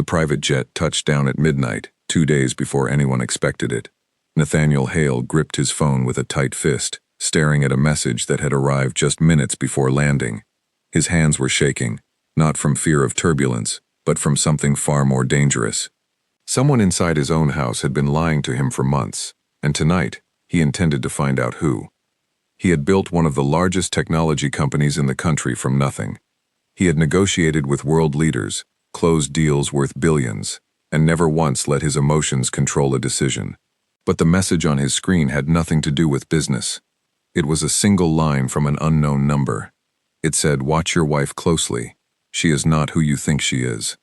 private jet touched down at midnight, 2 days before anyone expected it. Nathaniel Hale gripped his phone with a tight fist, staring at a message that had arrived just minutes before landing. His hands were shaking, not from fear of turbulence, but from something far more dangerous. Someone inside his own house had been lying to him for months, and tonight, he intended to find out who. He had built one of the largest technology companies in the country from nothing. He had negotiated with world leaders, closed deals worth billions, and never once let his emotions control a decision. But the message on his screen had nothing to do with business. It was a single line from an unknown number. It said, "Watch your wife closely. She is not who you think she is."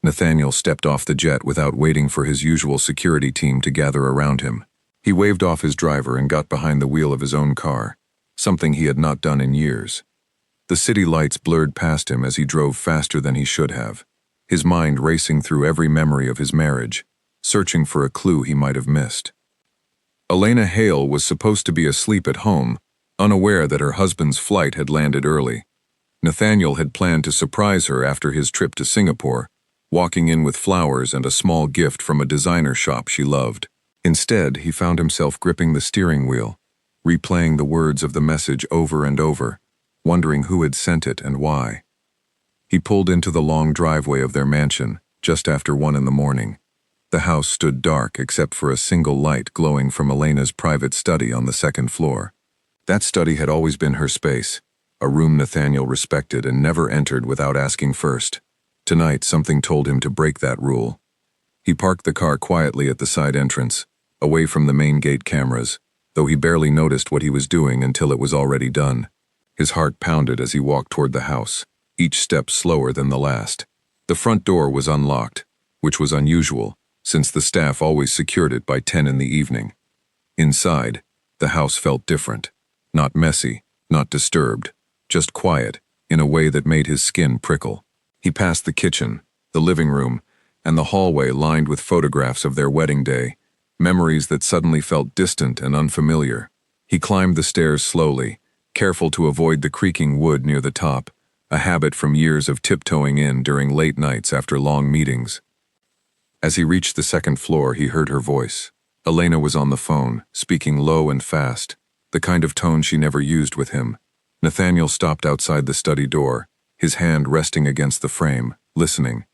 Nathaniel stepped off the jet without waiting for his usual security team to gather around him. He waved off his driver and got behind the wheel of his own car, something he had not done in years. The city lights blurred past him as he drove faster than he should have, his mind racing through every memory of his marriage, searching for a clue he might have missed. Elena Hale was supposed to be asleep at home, unaware that her husband's flight had landed early. Nathaniel had planned to surprise her after his trip to Singapore, walking in with flowers and a small gift from a designer shop she loved. Instead, he found himself gripping the steering wheel, replaying the words of the message over and over, wondering who had sent it and why. He pulled into the long driveway of their mansion, just after 1 in the morning. The house stood dark except for a single light glowing from Elena's private study on the 2nd floor. That study had always been her space, a room Nathaniel respected and never entered without asking first. Tonight, something told him to break that rule. He parked the car quietly at the side entrance, away from the main gate cameras, though he barely noticed what he was doing until it was already done. His heart pounded as he walked toward the house, each step slower than the last. The front door was unlocked, which was unusual, since the staff always secured it by 10 in the evening. Inside, the house felt different. Not messy, not disturbed, just quiet, in a way that made his skin prickle. He passed the kitchen, the living room, and the hallway lined with photographs of their wedding day, memories that suddenly felt distant and unfamiliar. He climbed the stairs slowly, careful to avoid the creaking wood near the top, a habit from years of tiptoeing in during late nights after long meetings. As he reached the 2nd floor, he heard her voice. Elena was on the phone, speaking low and fast, the kind of tone she never used with him. Nathaniel stopped outside the study door, his hand resting against the frame, listening.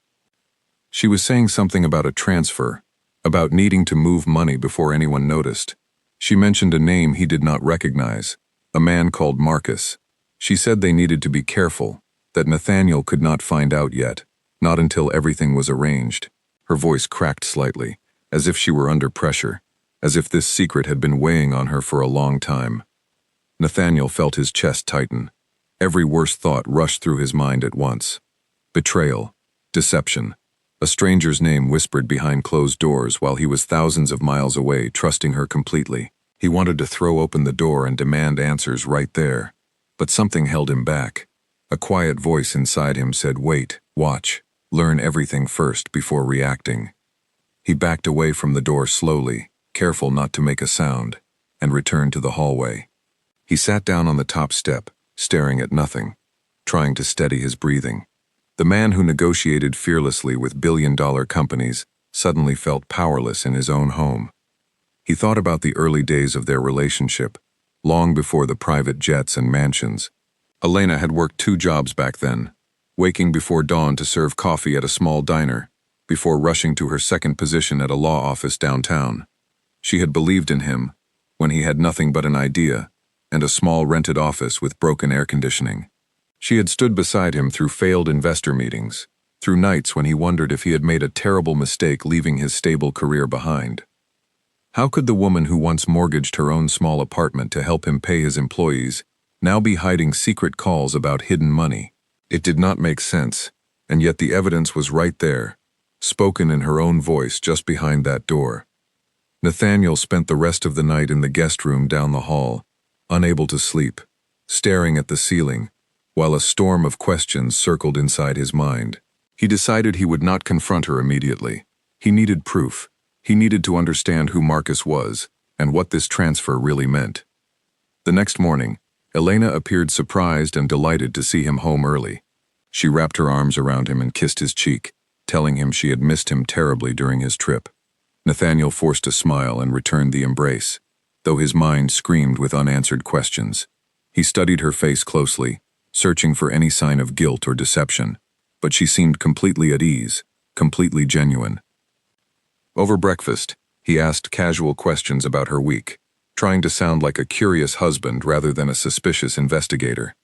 She was saying something about a transfer, about needing to move money before anyone noticed. She mentioned a name he did not recognize, a man called Marcus. She said they needed to be careful, that Nathaniel could not find out yet, not until everything was arranged. Her voice cracked slightly, as if she were under pressure, as if this secret had been weighing on her for a long time. Nathaniel felt his chest tighten. Every worst thought rushed through his mind at once. Betrayal, deception, a stranger's name whispered behind closed doors while he was thousands of miles away, trusting her completely. He wanted to throw open the door and demand answers right there, but something held him back. A quiet voice inside him said, "Wait, watch. Learn everything first before reacting." He backed away from the door slowly, careful not to make a sound, and returned to the hallway. He sat down on the top step, staring at nothing, trying to steady his breathing. The man who negotiated fearlessly with billion-dollar companies suddenly felt powerless in his own home. He thought about the early days of their relationship, long before the private jets and mansions. Elena had worked 2 jobs back then, waking before dawn to serve coffee at a small diner, before rushing to her second position at a law office downtown. She had believed in him when he had nothing but an idea and a small rented office with broken air conditioning. She had stood beside him through failed investor meetings, through nights when he wondered if he had made a terrible mistake leaving his stable career behind. How could the woman who once mortgaged her own small apartment to help him pay his employees now be hiding secret calls about hidden money? It did not make sense, and yet the evidence was right there, spoken in her own voice just behind that door. Nathaniel spent the rest of the night in the guest room down the hall, unable to sleep, staring at the ceiling, while a storm of questions circled inside his mind. He decided he would not confront her immediately. He needed proof. He needed to understand who Marcus was and what this transfer really meant. The next morning, Elena appeared surprised and delighted to see him home early. She wrapped her arms around him and kissed his cheek. telling him she had missed him terribly during his trip. Nathaniel forced a smile and returned the embrace, though his mind screamed with unanswered questions. He studied her face closely, searching for any sign of guilt or deception, but she seemed completely at ease, completely genuine. Over breakfast, he asked casual questions about her week, trying to sound like a curious husband rather than a suspicious investigator.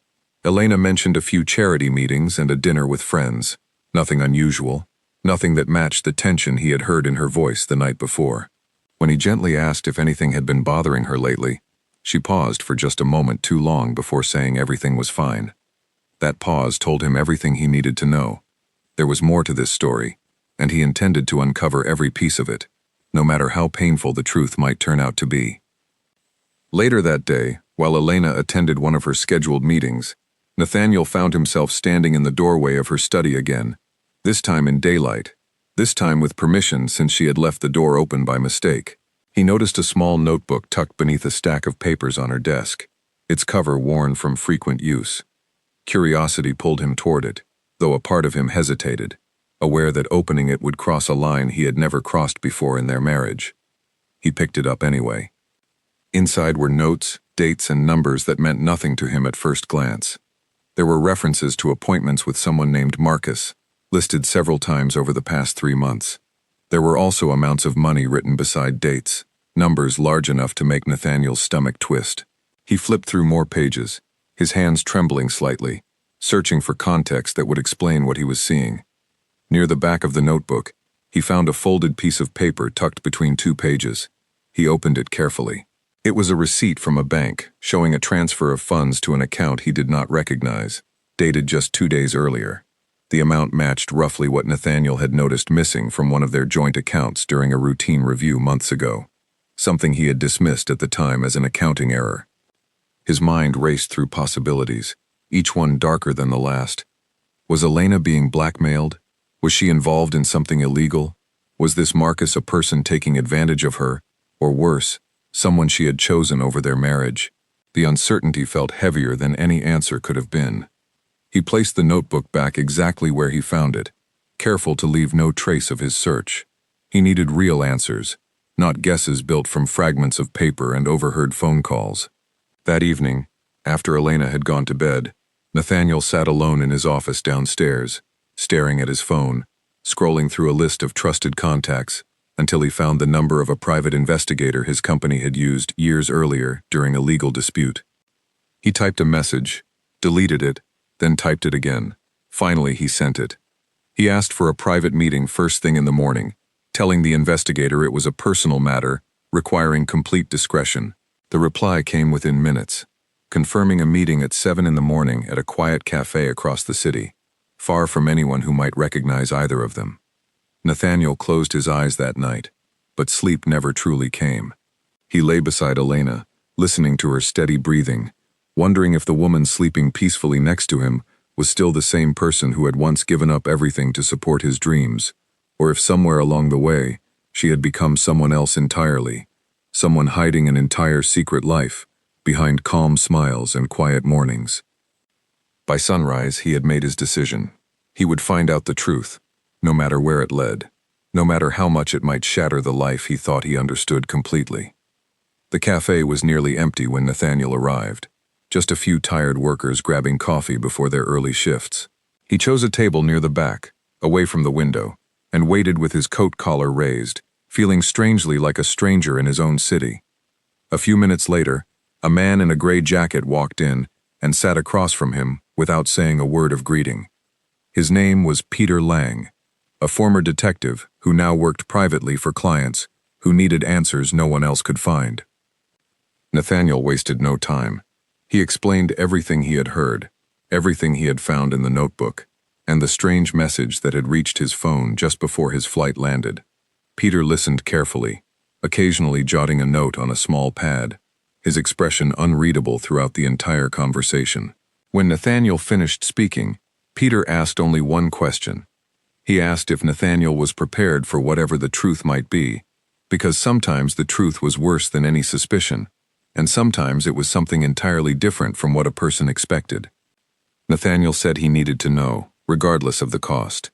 Elena mentioned a few charity meetings and a dinner with friends. Nothing unusual, nothing that matched the tension he had heard in her voice the night before. When he gently asked if anything had been bothering her lately, she paused for just a moment too long before saying everything was fine. That pause told him everything he needed to know. There was more to this story, and he intended to uncover every piece of it, no matter how painful the truth might turn out to be. Later that day, while Elena attended one of her scheduled meetings, Nathaniel found himself standing in the doorway of her study again, this time in daylight, this time with permission since she had left the door open by mistake. He noticed a small notebook tucked beneath a stack of papers on her desk, its cover worn from frequent use. Curiosity pulled him toward it, though a part of him hesitated, aware that opening it would cross a line he had never crossed before in their marriage. He picked it up anyway. Inside were notes, dates, and numbers that meant nothing to him at first glance. There were references to appointments with someone named Marcus, listed several times over the past 3 months. There were also amounts of money written beside dates, numbers large enough to make Nathaniel's stomach twist. He flipped through more pages, his hands trembling slightly, searching for context that would explain what he was seeing. Near the back of the notebook, he found a folded piece of paper tucked between 2 pages. He opened it carefully. It was a receipt from a bank, showing a transfer of funds to an account he did not recognize, dated just 2 days earlier. The amount matched roughly what Nathaniel had noticed missing from one of their joint accounts during a routine review months ago, something he had dismissed at the time as an accounting error. His mind raced through possibilities, each one darker than the last. Was Elena being blackmailed? Was she involved in something illegal? Was this Marcus a person taking advantage of her, or worse, someone she had chosen over their marriage? The uncertainty felt heavier than any answer could have been. He placed the notebook back exactly where he found it, careful to leave no trace of his search. He needed real answers, not guesses built from fragments of paper and overheard phone calls. That evening, after Elena had gone to bed, Nathaniel sat alone in his office downstairs, staring at his phone, scrolling through a list of trusted contacts, until he found the number of a private investigator his company had used years earlier during a legal dispute. He typed a message, deleted it, then typed it again. Finally, he sent it. He asked for a private meeting first thing in the morning, telling the investigator it was a personal matter, requiring complete discretion. The reply came within minutes, confirming a meeting at 7 in the morning at a quiet cafe across the city, far from anyone who might recognize either of them. Nathaniel closed his eyes that night, but sleep never truly came. He lay beside Elena, listening to her steady breathing, wondering if the woman sleeping peacefully next to him was still the same person who had once given up everything to support his dreams, or if somewhere along the way she had become someone else entirely, someone hiding an entire secret life behind calm smiles and quiet mornings. By sunrise, he had made his decision. He would find out the truth, no matter where it led, no matter how much it might shatter the life he thought he understood completely. The cafe was nearly empty when Nathaniel arrived, just a few tired workers grabbing coffee before their early shifts. He chose a table near the back, away from the window, and waited with his coat collar raised, feeling strangely like a stranger in his own city. A few minutes later, a man in a gray jacket walked in and sat across from him without saying a word of greeting. His name was Peter Lang, a former detective who now worked privately for clients who needed answers no one else could find. Nathaniel wasted no time. He explained everything he had heard, everything he had found in the notebook, and the strange message that had reached his phone just before his flight landed. Peter listened carefully, occasionally jotting a note on a small pad, his expression unreadable throughout the entire conversation. When Nathaniel finished speaking, Peter asked only one question. He asked if Nathaniel was prepared for whatever the truth might be, because sometimes the truth was worse than any suspicion, and sometimes it was something entirely different from what a person expected. Nathaniel said he needed to know, regardless of the cost.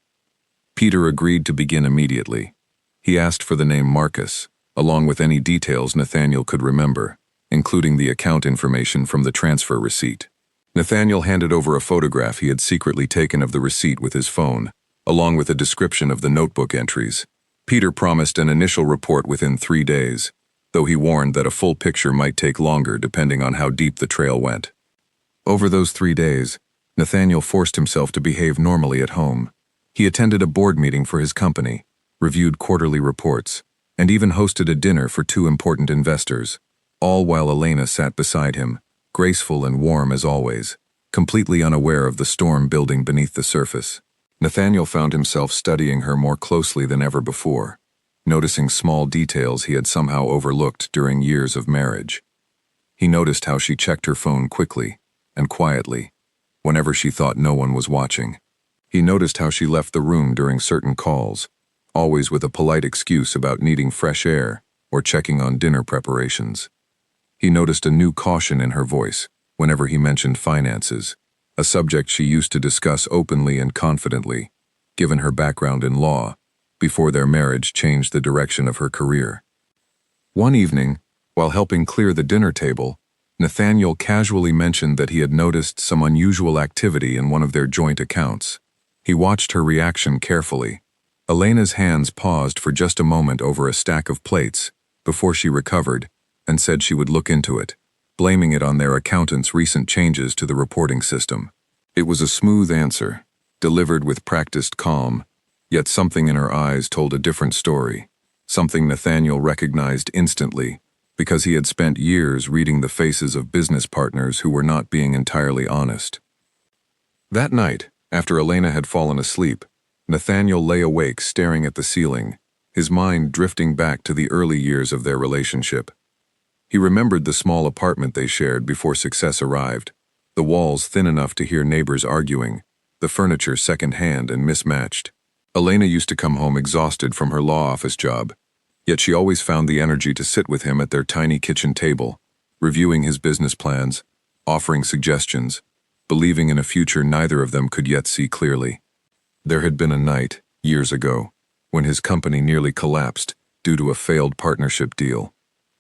Peter agreed to begin immediately. He asked for the name Marcus, along with any details Nathaniel could remember, including the account information from the transfer receipt. Nathaniel handed over a photograph he had secretly taken of the receipt with his phone, along with a description of the notebook entries. Peter promised an initial report within 3 days, though he warned that a full picture might take longer depending on how deep the trail went. Over those 3 days, Nathaniel forced himself to behave normally at home. He attended a board meeting for his company, reviewed quarterly reports, and even hosted a dinner for 2 important investors, all while Elena sat beside him, graceful and warm as always, completely unaware of the storm building beneath the surface. Nathaniel found himself studying her more closely than ever before, noticing small details he had somehow overlooked during years of marriage. He noticed how she checked her phone quickly and quietly, whenever she thought no one was watching. He noticed how she left the room during certain calls, always with a polite excuse about needing fresh air or checking on dinner preparations. He noticed a new caution in her voice whenever he mentioned finances, a subject she used to discuss openly and confidently, given her background in law, before their marriage changed the direction of her career. One evening, while helping clear the dinner table, Nathaniel casually mentioned that he had noticed some unusual activity in one of their joint accounts. He watched her reaction carefully. Elena's hands paused for just a moment over a stack of plates before she recovered and said she would look into it, blaming it on their accountant's recent changes to the reporting system. It was a smooth answer, delivered with practiced calm, yet something in her eyes told a different story, something Nathaniel recognized instantly because he had spent years reading the faces of business partners who were not being entirely honest. That night, after Elena had fallen asleep, Nathaniel lay awake staring at the ceiling, his mind drifting back to the early years of their relationship. He remembered the small apartment they shared before success arrived, the walls thin enough to hear neighbors arguing, the furniture second-hand and mismatched. Elena used to come home exhausted from her law office job, yet she always found the energy to sit with him at their tiny kitchen table, reviewing his business plans, offering suggestions, believing in a future neither of them could yet see clearly. There had been a night, years ago, when his company nearly collapsed due to a failed partnership deal.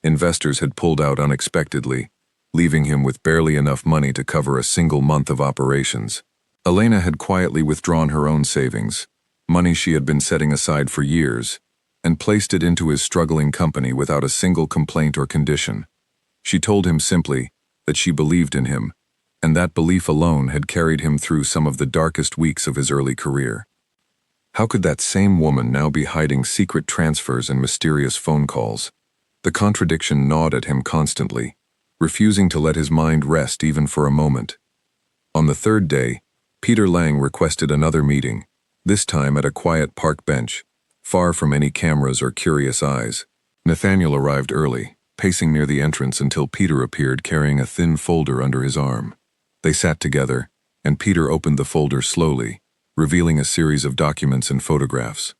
Investors had pulled out unexpectedly, leaving him with barely enough money to cover a single month of operations. Elena had quietly withdrawn her own savings, money she had been setting aside for years, and placed it into his struggling company without a single complaint or condition. She told him simply that she believed in him, and that belief alone had carried him through some of the darkest weeks of his early career. How could that same woman now be hiding secret transfers and mysterious phone calls? The contradiction gnawed at him constantly, refusing to let his mind rest even for a moment. On the 3rd day, Peter Lang requested another meeting, this time at a quiet park bench, far from any cameras or curious eyes. Nathaniel arrived early, pacing near the entrance until Peter appeared carrying a thin folder under his arm. They sat together, and Peter opened the folder slowly, revealing a series of documents and photographs.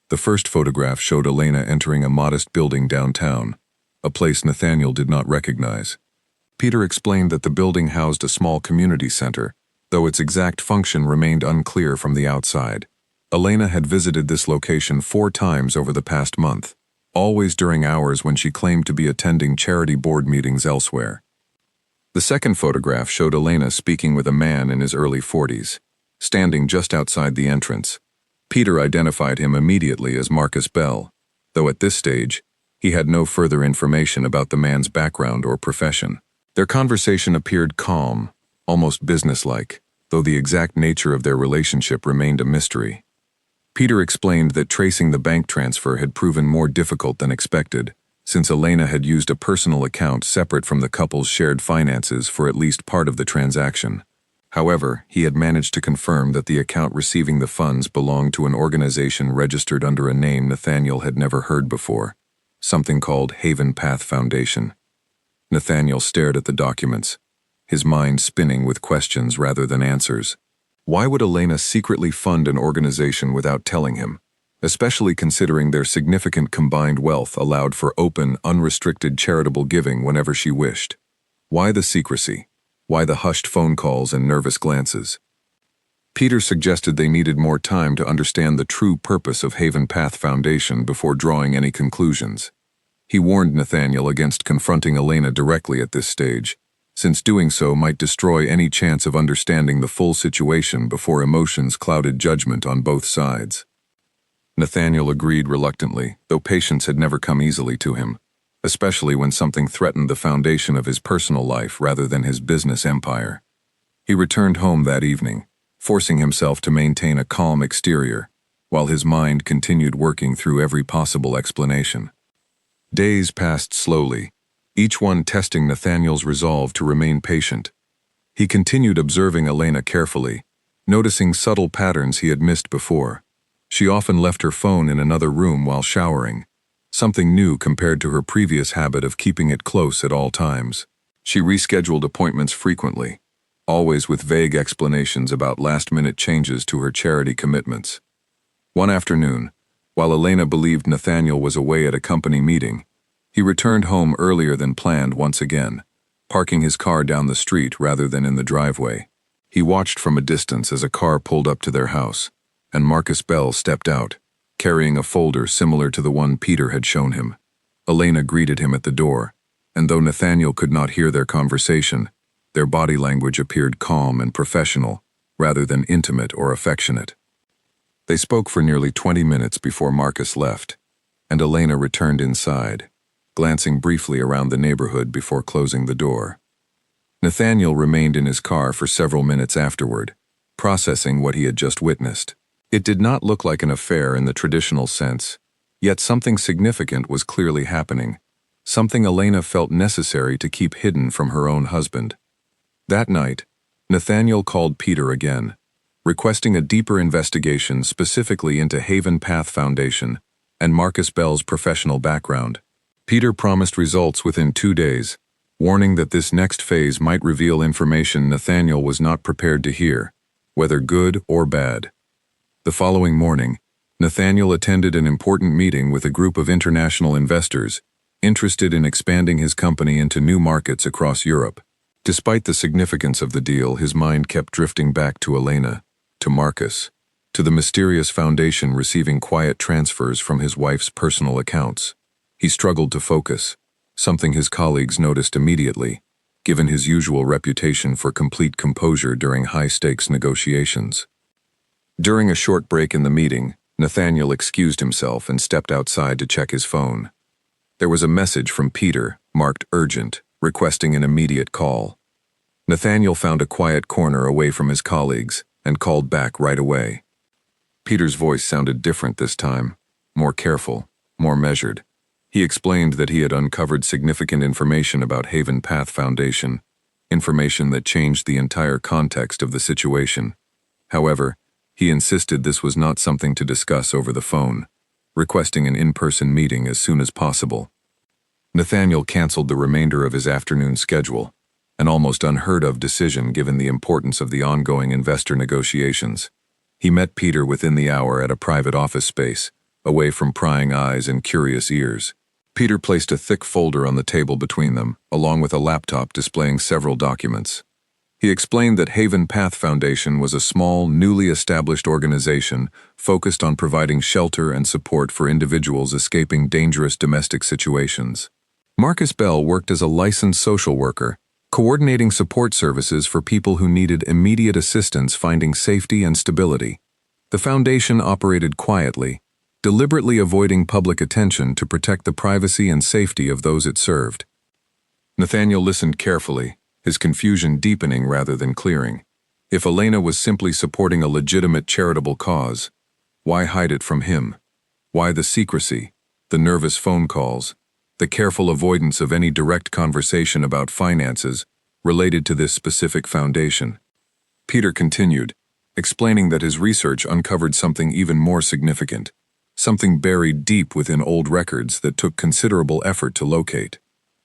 The first photograph showed Elena entering a modest building downtown, a place Nathaniel did not recognize. Peter explained that the building housed a small community center, though its exact function remained unclear from the outside. Elena had visited this location 4 times over the past month, always during hours when she claimed to be attending charity board meetings elsewhere. The second photograph showed Elena speaking with a man in his early 40s, standing just outside the entrance. Peter identified him immediately as Marcus Bell, though at this stage, he had no further information about the man's background or profession. Their conversation appeared calm, almost businesslike, though the exact nature of their relationship remained a mystery. Peter explained that tracing the bank transfer had proven more difficult than expected, since Elena had used a personal account separate from the couple's shared finances for at least part of the transaction. However, he had managed to confirm that the account receiving the funds belonged to an organization registered under a name Nathaniel had never heard before, something called Haven Path Foundation. Nathaniel stared at the documents, his mind spinning with questions rather than answers. Why would Elena secretly fund an organization without telling him, especially considering their significant combined wealth allowed for open, unrestricted charitable giving whenever she wished? Why the secrecy? Why the hushed phone calls and nervous glances? Peter suggested they needed more time to understand the true purpose of Haven Path Foundation before drawing any conclusions. He warned Nathaniel against confronting Elena directly at this stage, since doing so might destroy any chance of understanding the full situation before emotions clouded judgment on both sides. Nathaniel agreed reluctantly, though patience had never come easily to him, especially when something threatened the foundation of his personal life rather than his business empire. He returned home that evening, forcing himself to maintain a calm exterior, while his mind continued working through every possible explanation. Days passed slowly, each one testing Nathaniel's resolve to remain patient. He continued observing Elena carefully, noticing subtle patterns he had missed before. She often left her phone in another room while showering, something new compared to her previous habit of keeping it close at all times. She rescheduled appointments frequently, always with vague explanations about last-minute changes to her charity commitments. One afternoon, while Elena believed Nathaniel was away at a company meeting, he returned home earlier than planned once again, parking his car down the street rather than in the driveway. He watched from a distance as a car pulled up to their house, and Marcus Bell stepped out, carrying a folder similar to the one Peter had shown him. Elena greeted him at the door, and though Nathaniel could not hear their conversation, their body language appeared calm and professional, rather than intimate or affectionate. They spoke for nearly 20 minutes before Marcus left, and Elena returned inside, glancing briefly around the neighborhood before closing the door. Nathaniel remained in his car for several minutes afterward, processing what he had just witnessed. It did not look like an affair in the traditional sense, yet something significant was clearly happening, something Elena felt necessary to keep hidden from her own husband. That night, Nathaniel called Peter again, requesting a deeper investigation specifically into Haven Path Foundation and Marcus Bell's professional background. Peter promised results within 2 days, warning that this next phase might reveal information Nathaniel was not prepared to hear, whether good or bad. The following morning, Nathaniel attended an important meeting with a group of international investors interested in expanding his company into new markets across Europe. Despite the significance of the deal, his mind kept drifting back to Elena, to Marcus, to the mysterious foundation receiving quiet transfers from his wife's personal accounts. He struggled to focus, something his colleagues noticed immediately, given his usual reputation for complete composure during high-stakes negotiations. During a short break in the meeting, Nathaniel excused himself and stepped outside to check his phone. There was a message from Peter, marked urgent, requesting an immediate call. Nathaniel found a quiet corner away from his colleagues and called back right away. Peter's voice sounded different this time, more careful, more measured. He explained that he had uncovered significant information about Haven Path Foundation, information that changed the entire context of the situation. However, he insisted this was not something to discuss over the phone, requesting an in-person meeting as soon as possible. Nathaniel canceled the remainder of his afternoon schedule, an almost unheard-of decision given the importance of the ongoing investor negotiations. He met Peter within the hour at a private office space, away from prying eyes and curious ears. Peter placed a thick folder on the table between them, along with a laptop displaying several documents. He explained that Haven Path Foundation was a small, newly established organization focused on providing shelter and support for individuals escaping dangerous domestic situations. Marcus Bell worked as a licensed social worker, coordinating support services for people who needed immediate assistance finding safety and stability. The foundation operated quietly, deliberately avoiding public attention to protect the privacy and safety of those it served. Nathaniel listened carefully, his confusion deepening rather than clearing. If Elena was simply supporting a legitimate charitable cause, why hide it from him? Why the secrecy, the nervous phone calls, the careful avoidance of any direct conversation about finances related to this specific foundation? Peter continued, explaining that his research uncovered something even more significant, something buried deep within old records that took considerable effort to locate.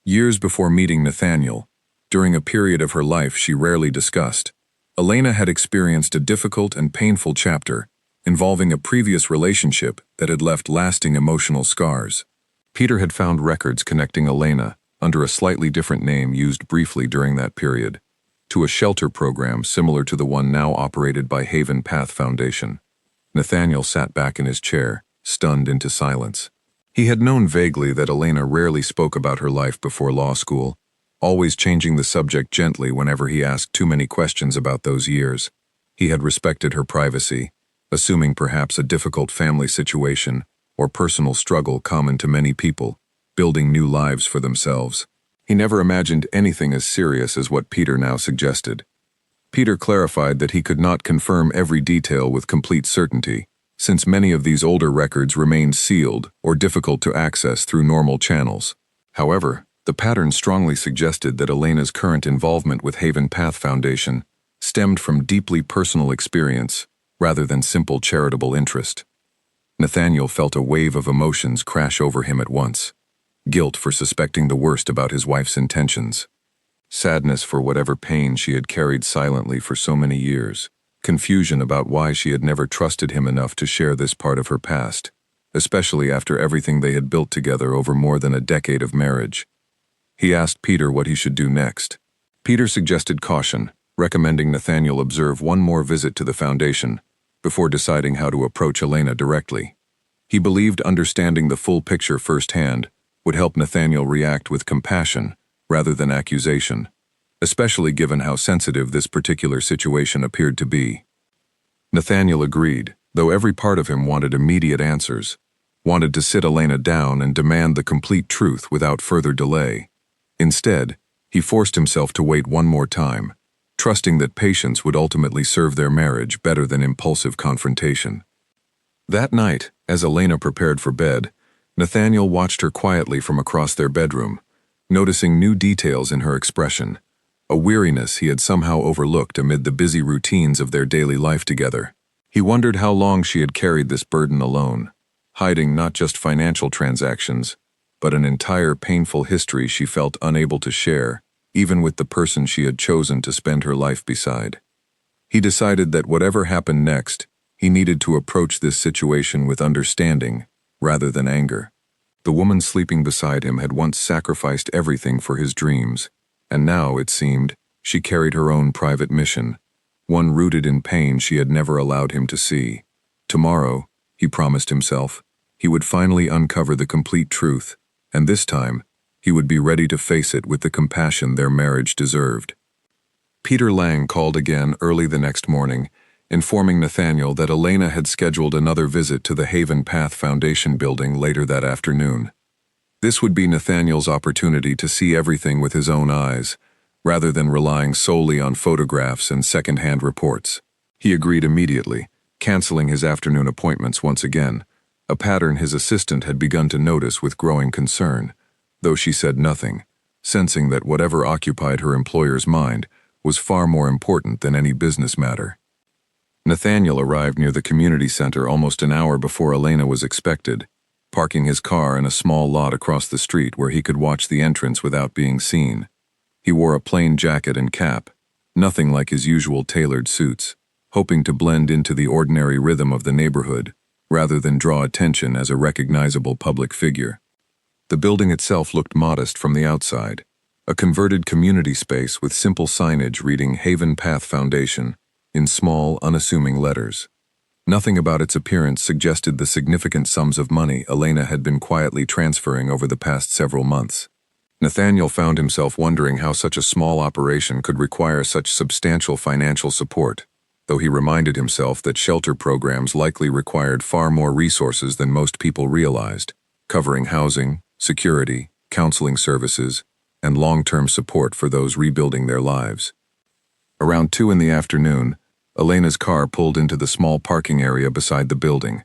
Years before meeting Nathaniel, during a period of her life she rarely discussed, Elena had experienced a difficult and painful chapter involving a previous relationship that had left lasting emotional scars. Peter had found records connecting Elena, under a slightly different name used briefly during that period, to a shelter program similar to the one now operated by Haven Path Foundation. Nathaniel sat back in his chair, stunned into silence. He had known vaguely that Elena rarely spoke about her life before law school, always changing the subject gently whenever he asked too many questions about those years. He had respected her privacy, assuming perhaps a difficult family situation or personal struggle common to many people, building new lives for themselves. He never imagined anything as serious as what Peter now suggested. Peter clarified that he could not confirm every detail with complete certainty, since many of these older records remained sealed or difficult to access through normal channels. However, the pattern strongly suggested that Elena's current involvement with Haven Path Foundation stemmed from deeply personal experience rather than simple charitable interest. Nathaniel felt a wave of emotions crash over him at once. Guilt for suspecting the worst about his wife's intentions. Sadness for whatever pain she had carried silently for so many years. Confusion about why she had never trusted him enough to share this part of her past, especially after everything they had built together over more than a decade of marriage. He asked Peter what he should do next. Peter suggested caution, recommending Nathaniel observe one more visit to the foundation before deciding how to approach Elena directly. He believed understanding the full picture firsthand would help Nathaniel react with compassion rather than accusation, especially given how sensitive this particular situation appeared to be. Nathaniel agreed, though every part of him wanted immediate answers, wanted to sit Elena down and demand the complete truth without further delay. Instead, he forced himself to wait one more time, trusting that patience would ultimately serve their marriage better than impulsive confrontation. That night, as Elena prepared for bed, Nathaniel watched her quietly from across their bedroom, noticing new details in her expression, a weariness he had somehow overlooked amid the busy routines of their daily life together. He wondered how long she had carried this burden alone, hiding not just financial transactions, but an entire painful history she felt unable to share, even with the person she had chosen to spend her life beside. He decided that whatever happened next, he needed to approach this situation with understanding rather than anger. The woman sleeping beside him had once sacrificed everything for his dreams, and now, it seemed, she carried her own private mission, one rooted in pain she had never allowed him to see. Tomorrow, he promised himself, he would finally uncover the complete truth, and this time, he would be ready to face it with the compassion their marriage deserved. Peter Lang called again early the next morning, informing Nathaniel that Elena had scheduled another visit to the Haven Path Foundation building later that afternoon. This would be Nathaniel's opportunity to see everything with his own eyes, rather than relying solely on photographs and second-hand reports. He agreed immediately, canceling his afternoon appointments once again, a pattern his assistant had begun to notice with growing concern, though she said nothing, sensing that whatever occupied her employer's mind was far more important than any business matter. Nathaniel arrived near the community center almost an hour before Elena was expected, parking his car in a small lot across the street where he could watch the entrance without being seen. He wore a plain jacket and cap, nothing like his usual tailored suits, hoping to blend into the ordinary rhythm of the neighborhood, rather than draw attention as a recognizable public figure. The building itself looked modest from the outside, a converted community space with simple signage reading Haven Path Foundation in small, unassuming letters. Nothing about its appearance suggested the significant sums of money Elena had been quietly transferring over the past several months. Nathaniel found himself wondering how such a small operation could require such substantial financial support, though he reminded himself that shelter programs likely required far more resources than most people realized, covering housing, security, counseling services, and long-term support for those rebuilding their lives. Around 2 in the afternoon, Elena's car pulled into the small parking area beside the building.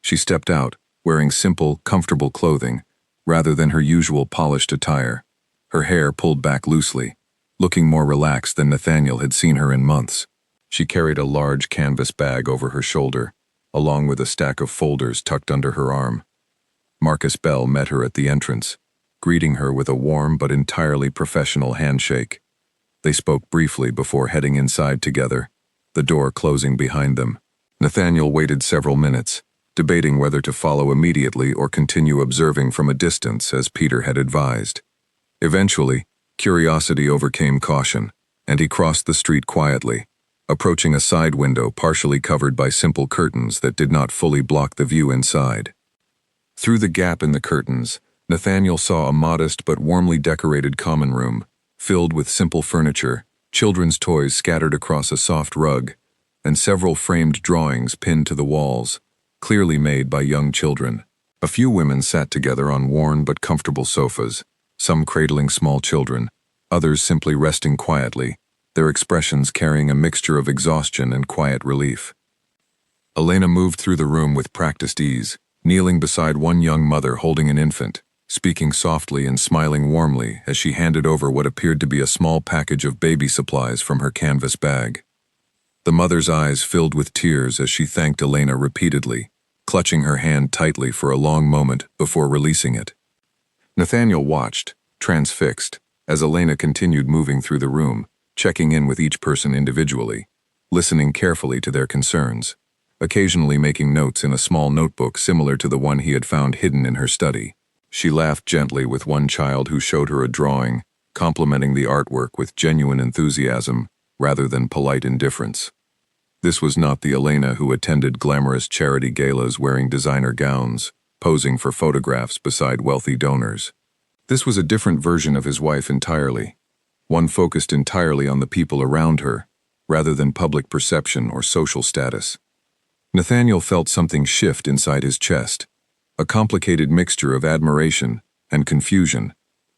She stepped out, wearing simple, comfortable clothing, rather than her usual polished attire, her hair pulled back loosely, looking more relaxed than Nathaniel had seen her in months. She carried a large canvas bag over her shoulder, along with a stack of folders tucked under her arm. Marcus Bell met her at the entrance, greeting her with a warm but entirely professional handshake. They spoke briefly before heading inside together, the door closing behind them. Nathaniel waited several minutes, debating whether to follow immediately or continue observing from a distance as Peter had advised. Eventually, curiosity overcame caution, and he crossed the street quietly, approaching a side window partially covered by simple curtains that did not fully block the view inside. Through the gap in the curtains, Nathaniel saw a modest but warmly decorated common room, filled with simple furniture, children's toys scattered across a soft rug, and several framed drawings pinned to the walls, clearly made by young children. A few women sat together on worn but comfortable sofas, some cradling small children, others simply resting quietly, their expressions carrying a mixture of exhaustion and quiet relief. Elena moved through the room with practiced ease, kneeling beside one young mother holding an infant, speaking softly and smiling warmly as she handed over what appeared to be a small package of baby supplies from her canvas bag. The mother's eyes filled with tears as she thanked Elena repeatedly, clutching her hand tightly for a long moment before releasing it. Nathaniel watched, transfixed, as Elena continued moving through the room, checking in with each person individually, listening carefully to their concerns, occasionally making notes in a small notebook similar to the one he had found hidden in her study. She laughed gently with one child who showed her a drawing, complimenting the artwork with genuine enthusiasm rather than polite indifference. This was not the Elena who attended glamorous charity galas wearing designer gowns, posing for photographs beside wealthy donors. This was a different version of his wife entirely, one focused entirely on the people around her, rather than public perception or social status. Nathaniel felt something shift inside his chest, a complicated mixture of admiration and confusion,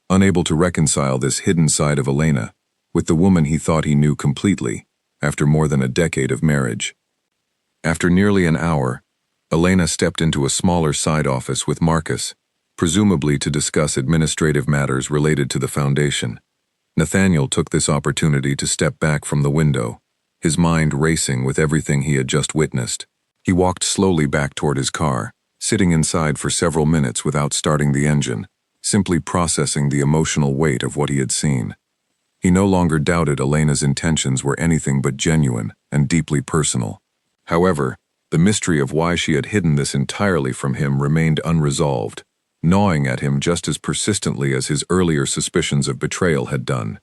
unable to reconcile this hidden side of Elena with the woman he thought he knew completely after more than a decade of marriage. After nearly an hour, Elena stepped into a smaller side office with Marcus, presumably to discuss administrative matters related to the foundation. Nathaniel took this opportunity to step back from the window, his mind racing with everything he had just witnessed. He walked slowly back toward his car, sitting inside for several minutes without starting the engine, simply processing the emotional weight of what he had seen. He no longer doubted Elena's intentions were anything but genuine and deeply personal. However, the mystery of why she had hidden this entirely from him remained unresolved, gnawing at him just as persistently as his earlier suspicions of betrayal had done.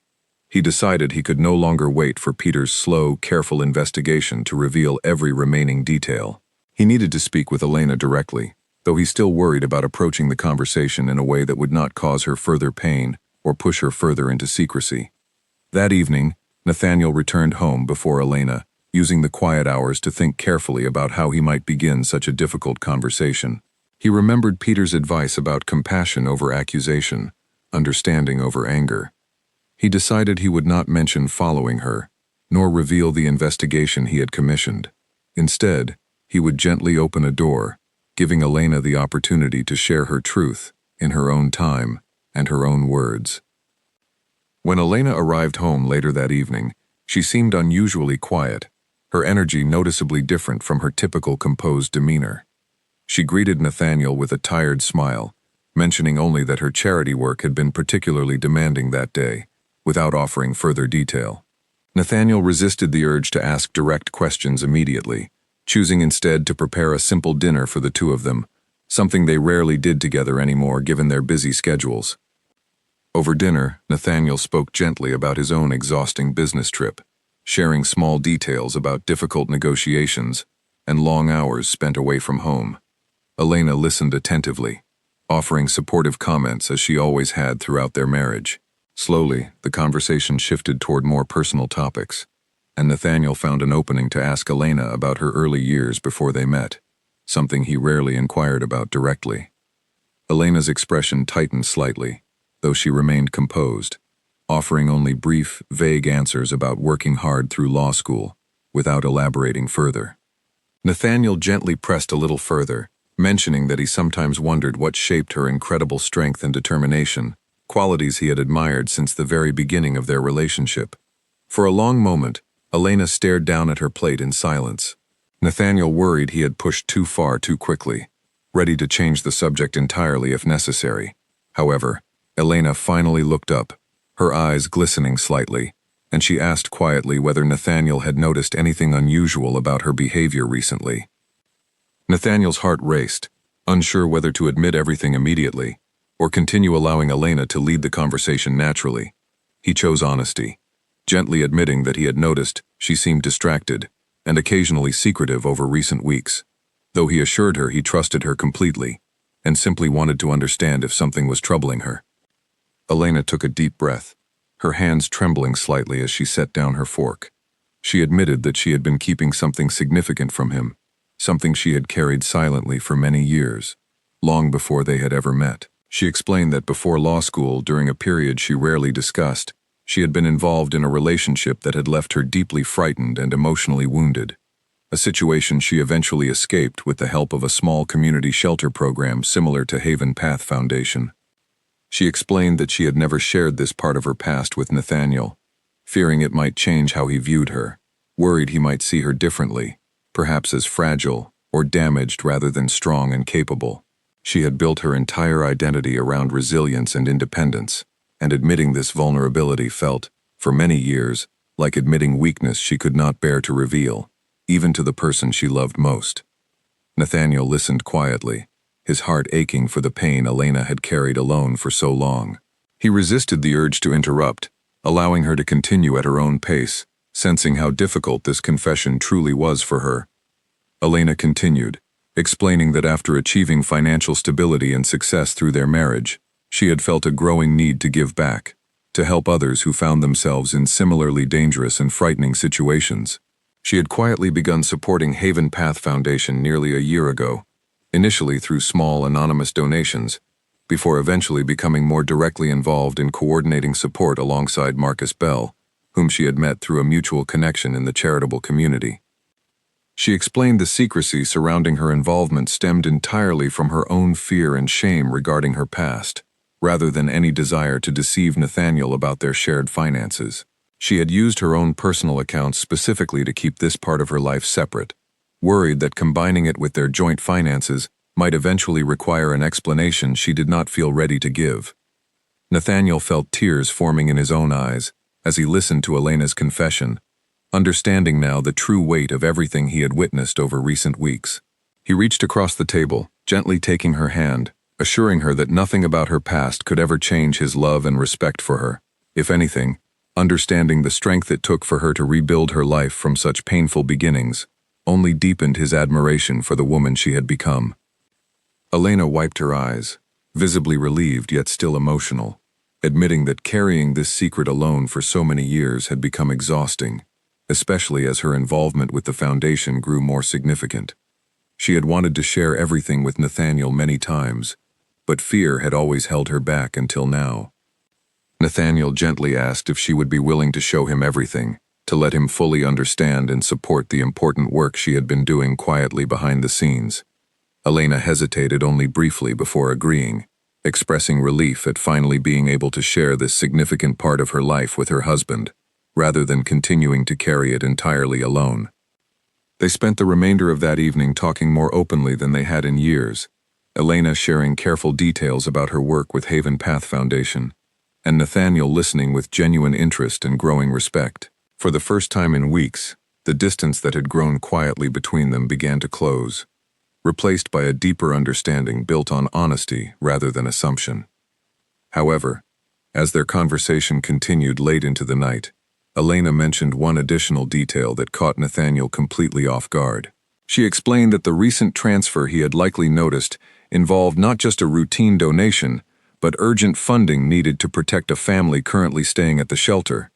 He decided he could no longer wait for Peter's slow, careful investigation to reveal every remaining detail. He needed to speak with Elena directly, though he still worried about approaching the conversation in a way that would not cause her further pain or push her further into secrecy. That evening, Nathaniel returned home before Elena, using the quiet hours to think carefully about how he might begin such a difficult conversation. He remembered Peter's advice about compassion over accusation, understanding over anger. He decided he would not mention following her, nor reveal the investigation he had commissioned. Instead, he would gently open a door, giving Elena the opportunity to share her truth in her own time and her own words. When Elena arrived home later that evening, she seemed unusually quiet, her energy noticeably different from her typical composed demeanor. She greeted Nathaniel with a tired smile, mentioning only that her charity work had been particularly demanding that day, without offering further detail. Nathaniel resisted the urge to ask direct questions immediately, choosing instead to prepare a simple dinner for the two of them, something they rarely did together anymore given their busy schedules. Over dinner, Nathaniel spoke gently about his own exhausting business trip, sharing small details about difficult negotiations and long hours spent away from home. Elena listened attentively, offering supportive comments as she always had throughout their marriage. Slowly, the conversation shifted toward more personal topics, and Nathaniel found an opening to ask Elena about her early years before they met, something he rarely inquired about directly. Elena's expression tightened slightly, though she remained composed, offering only brief, vague answers about working hard through law school, without elaborating further. Nathaniel gently pressed a little further, mentioning that he sometimes wondered what shaped her incredible strength and determination, qualities he had admired since the very beginning of their relationship. For a long moment, Elena stared down at her plate in silence. Nathaniel worried he had pushed too far too quickly, ready to change the subject entirely if necessary. However, Elena finally looked up, her eyes glistening slightly, and she asked quietly whether Nathaniel had noticed anything unusual about her behavior recently. Nathaniel's heart raced, unsure whether to admit everything immediately, or continue allowing Elena to lead the conversation naturally. He chose honesty. gently admitting that he had noticed she seemed distracted and occasionally secretive over recent weeks, though he assured her he trusted her completely and simply wanted to understand if something was troubling her. Elena took a deep breath, her hands trembling slightly as she set down her fork. She admitted that she had been keeping something significant from him, something she had carried silently for many years, long before they had ever met. She explained that before law school, during a period she rarely discussed, she had been involved in a relationship that had left her deeply frightened and emotionally wounded, a situation she eventually escaped with the help of a small community shelter program similar to Haven Path Foundation. She explained that she had never shared this part of her past with Nathaniel, fearing it might change how he viewed her, worried he might see her differently, perhaps as fragile or damaged rather than strong and capable. She had built her entire identity around resilience and independence, and admitting this vulnerability felt, for many years, like admitting weakness she could not bear to reveal, even to the person she loved most. Nathaniel listened quietly, his heart aching for the pain Elena had carried alone for so long. He resisted the urge to interrupt, allowing her to continue at her own pace, sensing how difficult this confession truly was for her. Elena continued, explaining that after achieving financial stability and success through their marriage, she had felt a growing need to give back, to help others who found themselves in similarly dangerous and frightening situations. She had quietly begun supporting Haven Path Foundation nearly a year ago, initially through small anonymous donations, before eventually becoming more directly involved in coordinating support alongside Marcus Bell, whom she had met through a mutual connection in the charitable community. She explained the secrecy surrounding her involvement stemmed entirely from her own fear and shame regarding her past, rather than any desire to deceive Nathaniel about their shared finances. She had used her own personal accounts specifically to keep this part of her life separate, worried that combining it with their joint finances might eventually require an explanation she did not feel ready to give. Nathaniel felt tears forming in his own eyes as he listened to Elena's confession, understanding now the true weight of everything he had witnessed over recent weeks. He reached across the table, gently taking her hand, assuring her that nothing about her past could ever change his love and respect for her. If anything, understanding the strength it took for her to rebuild her life from such painful beginnings only deepened his admiration for the woman she had become. Elena wiped her eyes, visibly relieved yet still emotional, admitting that carrying this secret alone for so many years had become exhausting, especially as her involvement with the foundation grew more significant. She had wanted to share everything with Nathaniel many times, but fear had always held her back until now. Nathaniel gently asked if she would be willing to show him everything, to let him fully understand and support the important work she had been doing quietly behind the scenes. Elena hesitated only briefly before agreeing, expressing relief at finally being able to share this significant part of her life with her husband, rather than continuing to carry it entirely alone. They spent the remainder of that evening talking more openly than they had in years, Elena sharing careful details about her work with Haven Path Foundation, and Nathaniel listening with genuine interest and growing respect. For the first time in weeks, the distance that had grown quietly between them began to close, replaced by a deeper understanding built on honesty rather than assumption. However, as their conversation continued late into the night, Elena mentioned one additional detail that caught Nathaniel completely off guard. She explained that the recent transfer he had likely noticed involved not just a routine donation, but urgent funding needed to protect a family currently staying at the shelter,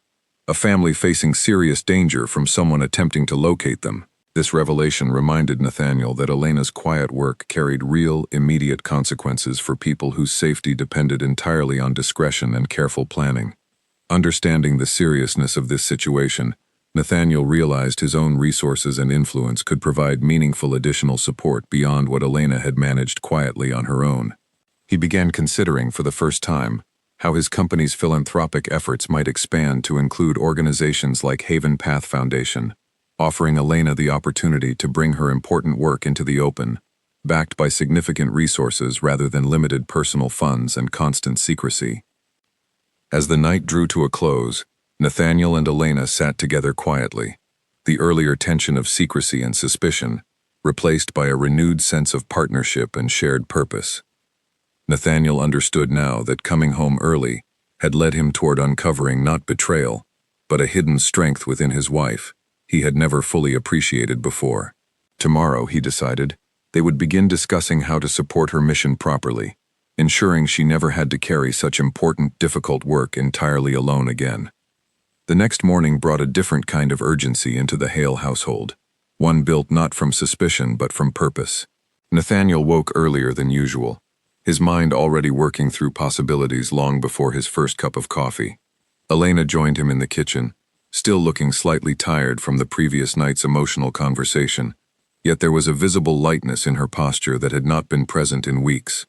a family facing serious danger from someone attempting to locate them. This revelation reminded Nathaniel that Elena's quiet work carried real, immediate consequences for people whose safety depended entirely on discretion and careful planning. Understanding the seriousness of this situation, Nathaniel realized his own resources and influence could provide meaningful additional support beyond what Elena had managed quietly on her own. He began considering for the first time how his company's philanthropic efforts might expand to include organizations like Haven Path Foundation, offering Elena the opportunity to bring her important work into the open, backed by significant resources rather than limited personal funds and constant secrecy. As the night drew to a close, Nathaniel and Elena sat together quietly, the earlier tension of secrecy and suspicion, replaced by a renewed sense of partnership and shared purpose. Nathaniel understood now that coming home early had led him toward uncovering not betrayal, but a hidden strength within his wife he had never fully appreciated before. Tomorrow, he decided, they would begin discussing how to support her mission properly, ensuring she never had to carry such important, difficult work entirely alone again. The next morning brought a different kind of urgency into the Hale household, one built not from suspicion but from purpose. Nathaniel woke earlier than usual, his mind already working through possibilities long before his first cup of coffee. Elena joined him in the kitchen, still looking slightly tired from the previous night's emotional conversation, yet there was a visible lightness in her posture that had not been present in weeks.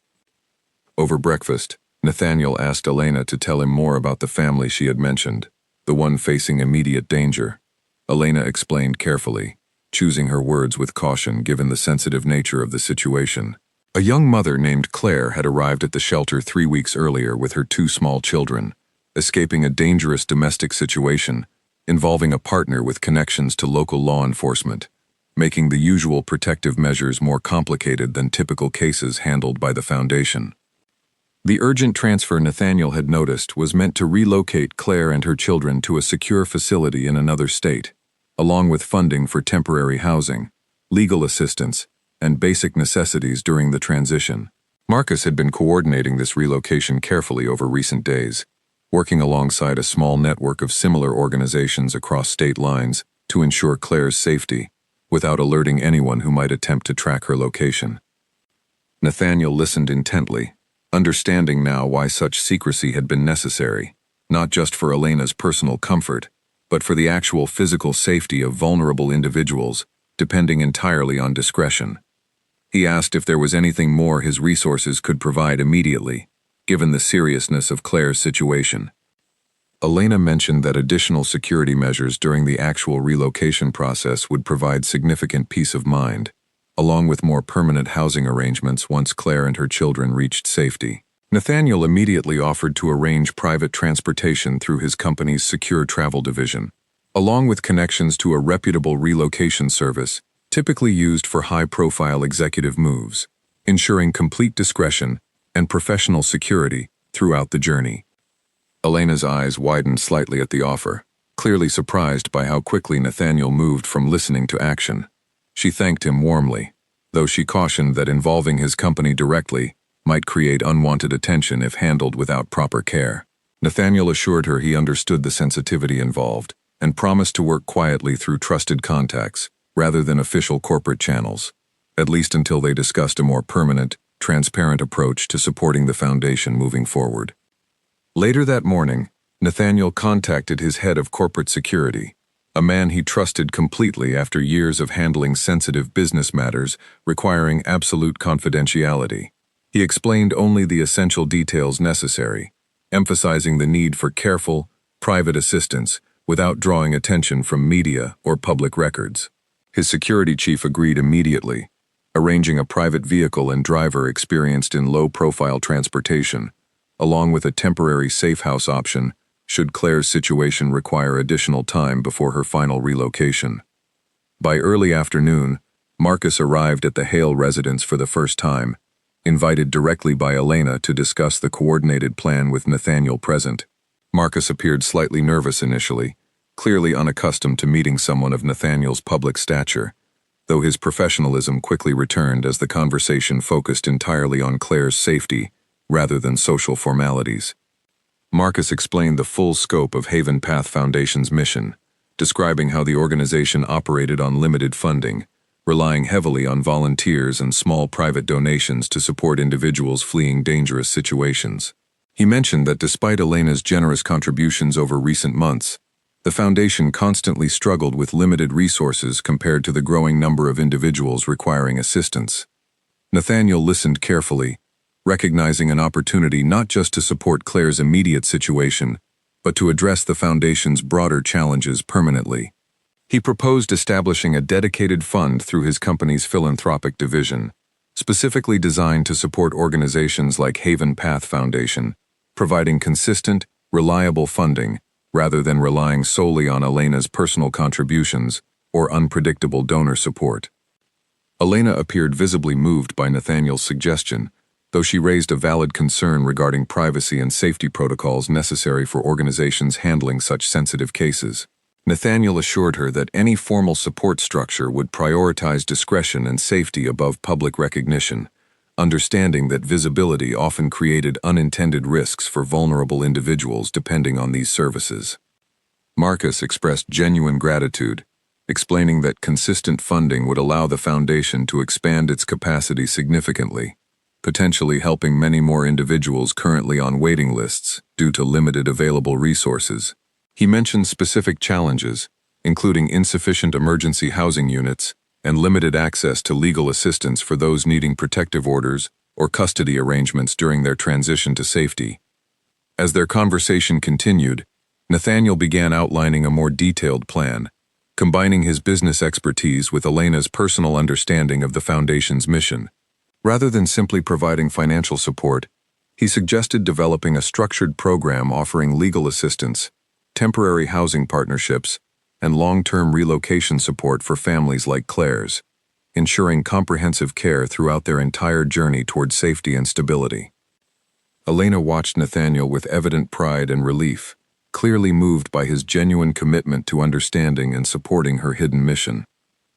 Over breakfast, Nathaniel asked Elena to tell him more about the family she had mentioned, the one facing immediate danger. Elena explained carefully, choosing her words with caution given the sensitive nature of the situation. A young mother named Claire had arrived at the shelter 3 weeks earlier with her 2 small children, escaping a dangerous domestic situation involving a partner with connections to local law enforcement, making the usual protective measures more complicated than typical cases handled by the Foundation. The urgent transfer Nathaniel had noticed was meant to relocate Claire and her children to a secure facility in another state, along with funding for temporary housing, legal assistance, and basic necessities during the transition. Marcus had been coordinating this relocation carefully over recent days, working alongside a small network of similar organizations across state lines to ensure Claire's safety, without alerting anyone who might attempt to track her location. Nathaniel listened intently, understanding now why such secrecy had been necessary, not just for Elena's personal comfort, but for the actual physical safety of vulnerable individuals, depending entirely on discretion. He asked if there was anything more his resources could provide immediately, given the seriousness of Claire's situation. Elena mentioned that additional security measures during the actual relocation process would provide significant peace of mind, along with more permanent housing arrangements once Claire and her children reached safety. Nathaniel immediately offered to arrange private transportation through his company's secure travel division, along with connections to a reputable relocation service typically used for high-profile executive moves, ensuring complete discretion and professional security throughout the journey. Elena's eyes widened slightly at the offer, clearly surprised by how quickly Nathaniel moved from listening to action. She thanked him warmly, though she cautioned that involving his company directly might create unwanted attention if handled without proper care. Nathaniel assured her he understood the sensitivity involved and promised to work quietly through trusted contacts rather than official corporate channels, at least until they discussed a more permanent, transparent approach to supporting the Foundation moving forward. Later that morning, Nathaniel contacted his head of corporate security, a man he trusted completely after years of handling sensitive business matters requiring absolute confidentiality. He explained only the essential details necessary, emphasizing the need for careful, private assistance without drawing attention from media or public records. His security chief agreed immediately, arranging a private vehicle and driver experienced in low-profile transportation, along with a temporary safe house option should Claire's situation require additional time before her final relocation. By early afternoon, Marcus arrived at the Hale residence for the first time, invited directly by Elena to discuss the coordinated plan with Nathaniel present. Marcus appeared slightly nervous initially, clearly unaccustomed to meeting someone of Nathaniel's public stature, though his professionalism quickly returned as the conversation focused entirely on Claire's safety rather than social formalities. Marcus explained the full scope of Haven Path Foundation's mission, describing how the organization operated on limited funding, relying heavily on volunteers and small private donations to support individuals fleeing dangerous situations. He mentioned that despite Elena's generous contributions over recent months, the Foundation constantly struggled with limited resources compared to the growing number of individuals requiring assistance. Nathaniel listened carefully, recognizing an opportunity not just to support Claire's immediate situation, but to address the Foundation's broader challenges permanently. He proposed establishing a dedicated fund through his company's philanthropic division, specifically designed to support organizations like Haven Path Foundation, providing consistent, reliable funding rather than relying solely on Elena's personal contributions or unpredictable donor support. Elena appeared visibly moved by Nathaniel's suggestion, though she raised a valid concern regarding privacy and safety protocols necessary for organizations handling such sensitive cases. Nathaniel assured her that any formal support structure would prioritize discretion and safety above public recognition, understanding that visibility often created unintended risks for vulnerable individuals depending on these services. Marcus expressed genuine gratitude, explaining that consistent funding would allow the foundation to expand its capacity significantly, potentially helping many more individuals currently on waiting lists due to limited available resources. He mentioned specific challenges, including insufficient emergency housing units and limited access to legal assistance for those needing protective orders or custody arrangements during their transition to safety. As their conversation continued, Nathaniel began outlining a more detailed plan, combining his business expertise with Elena's personal understanding of the Foundation's mission. Rather than simply providing financial support, he suggested developing a structured program offering legal assistance, temporary housing partnerships, and long-term relocation support for families like Claire's, ensuring comprehensive care throughout their entire journey toward safety and stability. Elena watched Nathaniel with evident pride and relief, clearly moved by his genuine commitment to understanding and supporting her hidden mission.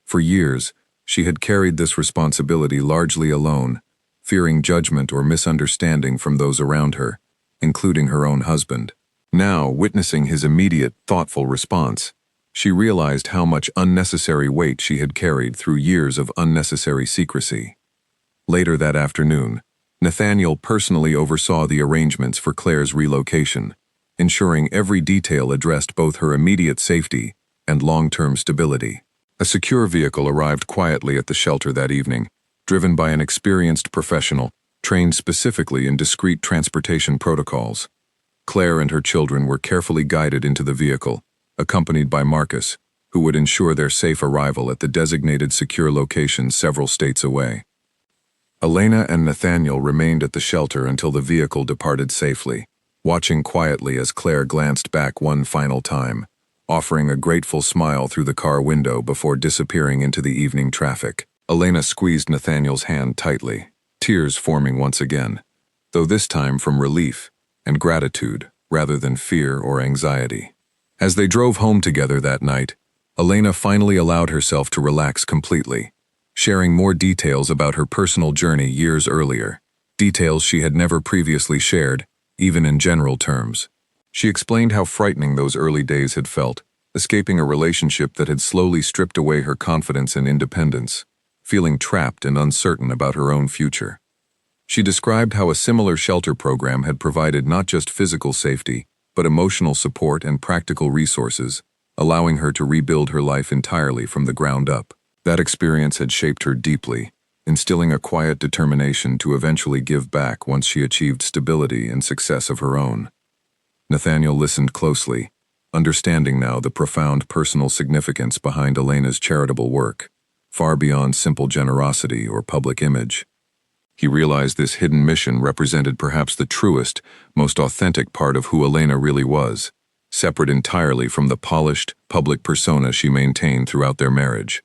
For years, she had carried this responsibility largely alone, fearing judgment or misunderstanding from those around her, including her own husband. Now, witnessing his immediate, thoughtful response, she realized how much unnecessary weight she had carried through years of unnecessary secrecy. Later that afternoon, Nathaniel personally oversaw the arrangements for Claire's relocation, ensuring every detail addressed both her immediate safety and long-term stability. A secure vehicle arrived quietly at the shelter that evening, driven by an experienced professional, trained specifically in discreet transportation protocols. Claire and her children were carefully guided into the vehicle, accompanied by Marcus, who would ensure their safe arrival at the designated secure location several states away. Elena and Nathaniel remained at the shelter until the vehicle departed safely, watching quietly as Claire glanced back one final time, offering a grateful smile through the car window before disappearing into the evening traffic. Elena squeezed Nathaniel's hand tightly, tears forming once again, though this time from relief and gratitude rather than fear or anxiety. As they drove home together that night, Elena finally allowed herself to relax completely, sharing more details about her personal journey years earlier, details she had never previously shared, even in general terms. She explained how frightening those early days had felt, escaping a relationship that had slowly stripped away her confidence and independence, feeling trapped and uncertain about her own future. She described how a similar shelter program had provided not just physical safety, but emotional support and practical resources, allowing her to rebuild her life entirely from the ground up. That experience had shaped her deeply, instilling a quiet determination to eventually give back once she achieved stability and success of her own. Nathaniel listened closely, understanding now the profound personal significance behind Elena's charitable work, far beyond simple generosity or public image. He realized this hidden mission represented perhaps the truest, most authentic part of who Elena really was, separate entirely from the polished, public persona she maintained throughout their marriage.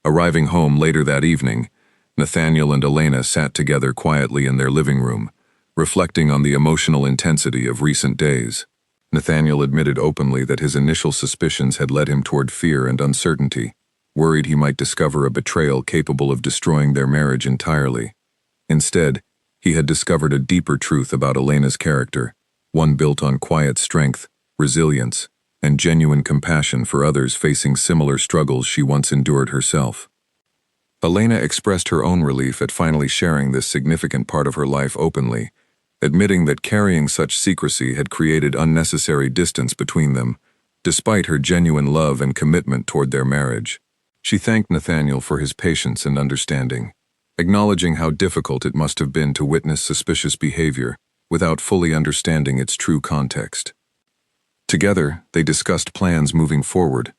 Arriving home later that evening, Nathaniel and Elena sat together quietly in their living room, reflecting on the emotional intensity of recent days. Nathaniel admitted openly that his initial suspicions had led him toward fear and uncertainty, worried he might discover a betrayal capable of destroying their marriage entirely. Instead, he had discovered a deeper truth about Elena's character, one built on quiet strength, resilience, and genuine compassion for others facing similar struggles she once endured herself. Elena expressed her own relief at finally sharing this significant part of her life openly, admitting that carrying such secrecy had created unnecessary distance between them, despite her genuine love and commitment toward their marriage. She thanked Nathaniel for his patience and understanding, acknowledging how difficult it must have been to witness suspicious behavior without fully understanding its true context. Together, they discussed plans moving forward,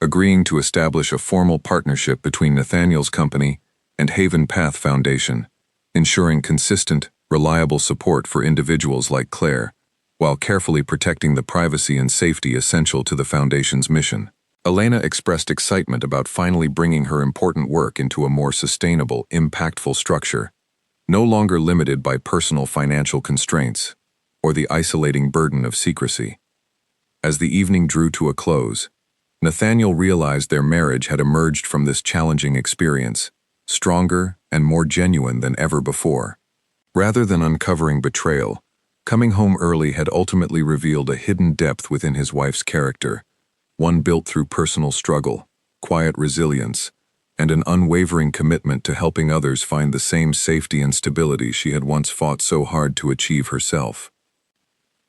agreeing to establish a formal partnership between Nathaniel's company and Haven Path Foundation, ensuring consistent, reliable support for individuals like Claire, while carefully protecting the privacy and safety essential to the Foundation's mission. Elena expressed excitement about finally bringing her important work into a more sustainable, impactful structure, no longer limited by personal financial constraints or the isolating burden of secrecy. As the evening drew to a close, Nathaniel realized their marriage had emerged from this challenging experience, stronger and more genuine than ever before. Rather than uncovering betrayal, coming home early had ultimately revealed a hidden depth within his wife's character, one built through personal struggle, quiet resilience, and an unwavering commitment to helping others find the same safety and stability she had once fought so hard to achieve herself.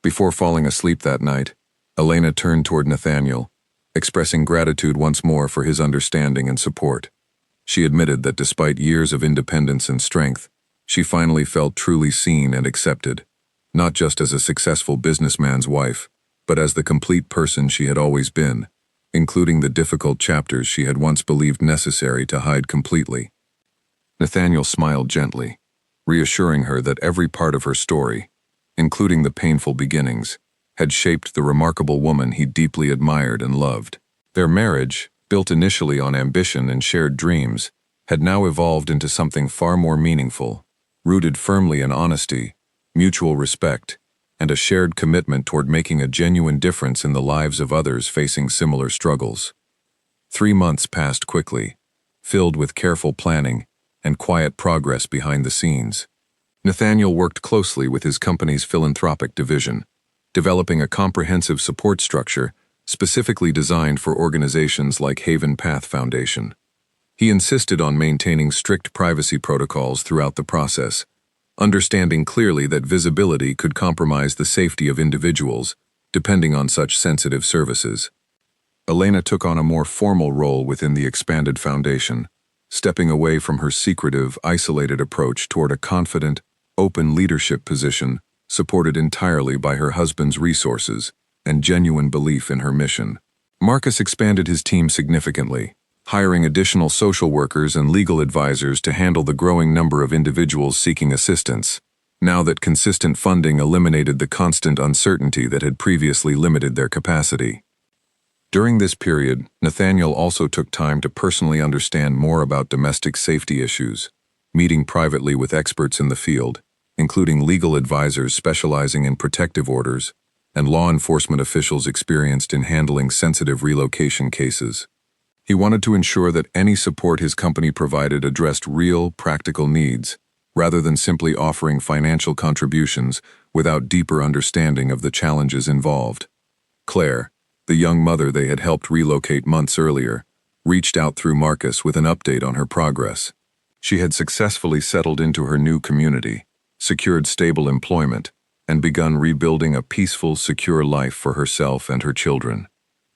Before falling asleep that night, Elena turned toward Nathaniel, expressing gratitude once more for his understanding and support. She admitted that despite years of independence and strength, she finally felt truly seen and accepted, not just as a successful businessman's wife, but as the complete person she had always been, including the difficult chapters she had once believed necessary to hide completely. Nathaniel smiled gently, reassuring her that every part of her story, including the painful beginnings, had shaped the remarkable woman he deeply admired and loved. Their marriage, built initially on ambition and shared dreams, had now evolved into something far more meaningful, rooted firmly in honesty, mutual respect, and a shared commitment toward making a genuine difference in the lives of others facing similar struggles. 3 months passed quickly, filled with careful planning and quiet progress behind the scenes. Nathaniel worked closely with his company's philanthropic division, developing a comprehensive support structure specifically designed for organizations like Haven Path Foundation. He insisted on maintaining strict privacy protocols throughout the process, understanding clearly that visibility could compromise the safety of individuals, depending on such sensitive services. Elena took on a more formal role within the expanded foundation, stepping away from her secretive, isolated approach toward a confident, open leadership position supported entirely by her husband's resources and genuine belief in her mission. Marcus expanded his team significantly, hiring additional social workers and legal advisors to handle the growing number of individuals seeking assistance, now that consistent funding eliminated the constant uncertainty that had previously limited their capacity. During this period, Nathaniel also took time to personally understand more about domestic safety issues, meeting privately with experts in the field, including legal advisors specializing in protective orders and law enforcement officials experienced in handling sensitive relocation cases. He wanted to ensure that any support his company provided addressed real, practical needs, rather than simply offering financial contributions without deeper understanding of the challenges involved. Claire, the young mother they had helped relocate months earlier, reached out through Marcus with an update on her progress. She had successfully settled into her new community, secured stable employment, and begun rebuilding a peaceful, secure life for herself and her children.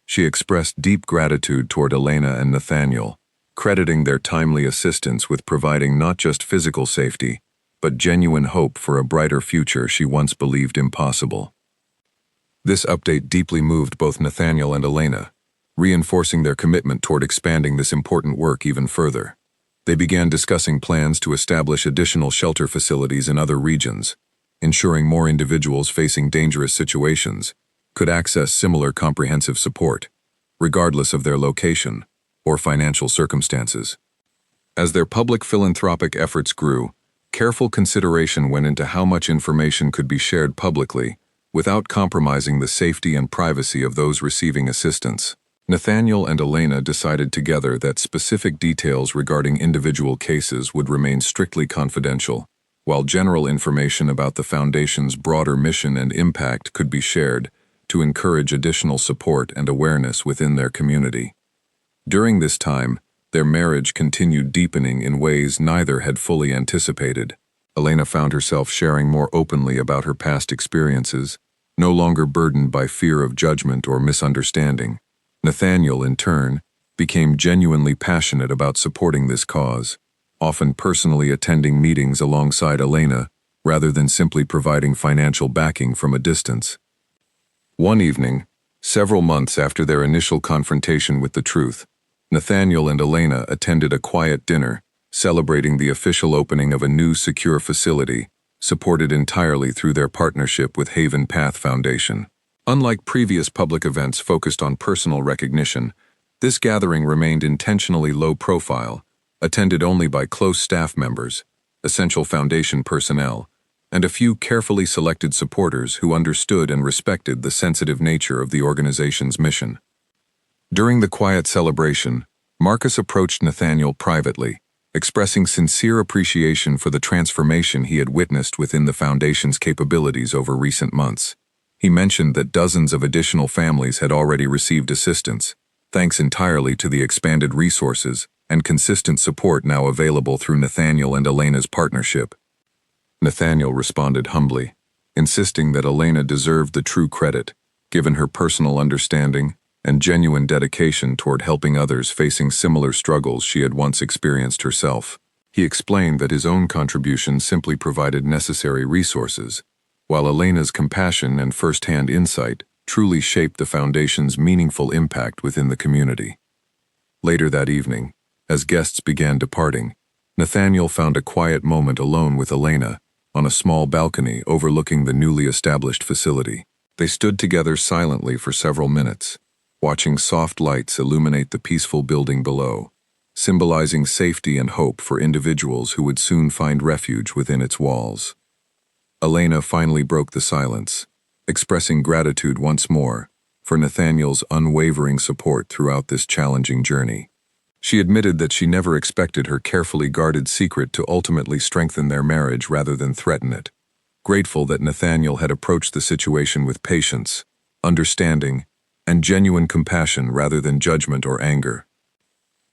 She expressed deep gratitude toward Elena and Nathaniel, crediting their timely assistance with providing not just physical safety, but genuine hope for a brighter future she once believed impossible. This update deeply moved both Nathaniel and Elena, reinforcing their commitment toward expanding this important work even further. They began discussing plans to establish additional shelter facilities in other regions, ensuring more individuals facing dangerous situations could access similar comprehensive support, regardless of their location or financial circumstances. As their public philanthropic efforts grew, careful consideration went into how much information could be shared publicly without compromising the safety and privacy of those receiving assistance. Nathaniel and Elena decided together that specific details regarding individual cases would remain strictly confidential, while general information about the Foundation's broader mission and impact could be shared to encourage additional support and awareness within their community. During this time, their marriage continued deepening in ways neither had fully anticipated. Elena found herself sharing more openly about her past experiences, no longer burdened by fear of judgment or misunderstanding. Nathaniel, in turn, became genuinely passionate about supporting this cause, often personally attending meetings alongside Elena rather than simply providing financial backing from a distance. One evening, several months after their initial confrontation with the truth, Nathaniel and Elena attended a quiet dinner, celebrating the official opening of a new secure facility, supported entirely through their partnership with Haven Path Foundation. Unlike previous public events focused on personal recognition, this gathering remained intentionally low profile, attended only by close staff members, essential foundation personnel, and a few carefully selected supporters who understood and respected the sensitive nature of the organization's mission. During the quiet celebration, Marcus approached Nathaniel privately, expressing sincere appreciation for the transformation he had witnessed within the Foundation's capabilities over recent months. He mentioned that dozens of additional families had already received assistance, thanks entirely to the expanded resources and consistent support now available through Nathaniel and Elena's partnership. Nathaniel responded humbly, insisting that Elena deserved the true credit, given her personal understanding and genuine dedication toward helping others facing similar struggles she had once experienced herself. He explained that his own contribution simply provided necessary resources, while Elena's compassion and first-hand insight truly shaped the Foundation's meaningful impact within the community. Later that evening, as guests began departing, Nathaniel found a quiet moment alone with Elena on a small balcony overlooking the newly established facility. They stood together silently for several minutes, watching soft lights illuminate the peaceful building below, symbolizing safety and hope for individuals who would soon find refuge within its walls. Elena finally broke the silence, expressing gratitude once more for Nathaniel's unwavering support throughout this challenging journey. She admitted that she never expected her carefully guarded secret to ultimately strengthen their marriage rather than threaten it, grateful that Nathaniel had approached the situation with patience, understanding, and genuine compassion rather than judgment or anger.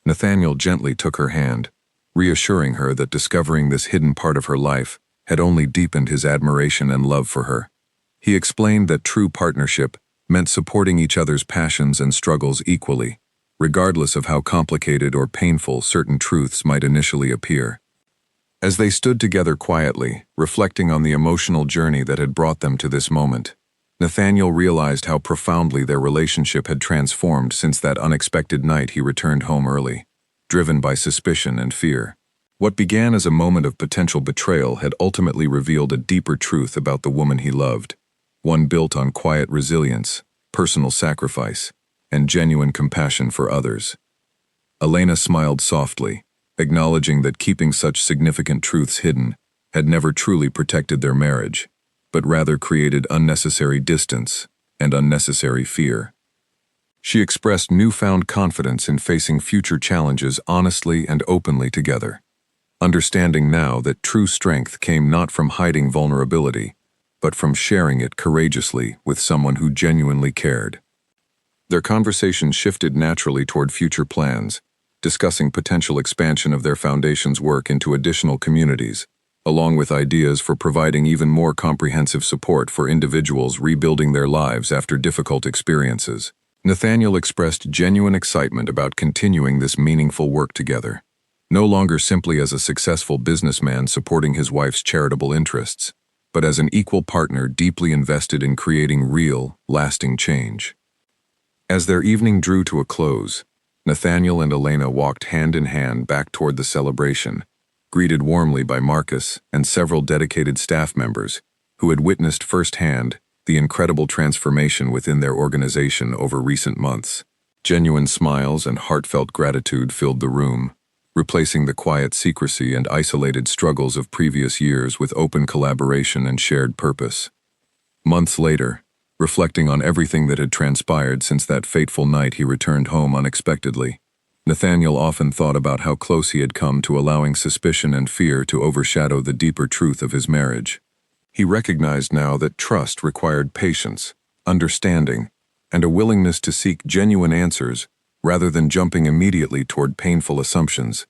Nathaniel gently took her hand, reassuring her that discovering this hidden part of her life had only deepened his admiration and love for her. He explained that true partnership meant supporting each other's passions and struggles equally, regardless of how complicated or painful certain truths might initially appear. As they stood together quietly, reflecting on the emotional journey that had brought them to this moment, Nathaniel realized how profoundly their relationship had transformed since that unexpected night he returned home early, driven by suspicion and fear. What began as a moment of potential betrayal had ultimately revealed a deeper truth about the woman he loved, one built on quiet resilience, personal sacrifice, and genuine compassion for others. Elena smiled softly, acknowledging that keeping such significant truths hidden had never truly protected their marriage, but rather created unnecessary distance and unnecessary fear. She expressed newfound confidence in facing future challenges honestly and openly together, understanding now that true strength came not from hiding vulnerability, but from sharing it courageously with someone who genuinely cared. Their conversation shifted naturally toward future plans, discussing potential expansion of their foundation's work into additional communities, along with ideas for providing even more comprehensive support for individuals rebuilding their lives after difficult experiences. Nathaniel expressed genuine excitement about continuing this meaningful work together, no longer simply as a successful businessman supporting his wife's charitable interests, but as an equal partner deeply invested in creating real, lasting change. As their evening drew to a close, Nathaniel and Elena walked hand in hand back toward the celebration, greeted warmly by Marcus and several dedicated staff members who had witnessed firsthand the incredible transformation within their organization over recent months. Genuine smiles and heartfelt gratitude filled the room, replacing the quiet secrecy and isolated struggles of previous years with open collaboration and shared purpose. Months later, reflecting on everything that had transpired since that fateful night he returned home unexpectedly, Nathaniel often thought about how close he had come to allowing suspicion and fear to overshadow the deeper truth of his marriage. He recognized now that trust required patience, understanding, and a willingness to seek genuine answers rather than jumping immediately toward painful assumptions.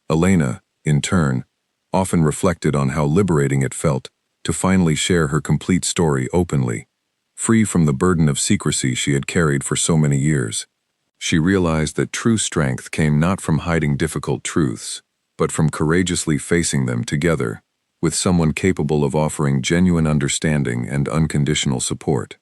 Elena, in turn, often reflected on how liberating it felt to finally share her complete story openly, free from the burden of secrecy she had carried for so many years. She realized that true strength came not from hiding difficult truths, but from courageously facing them together, with someone capable of offering genuine understanding and unconditional support.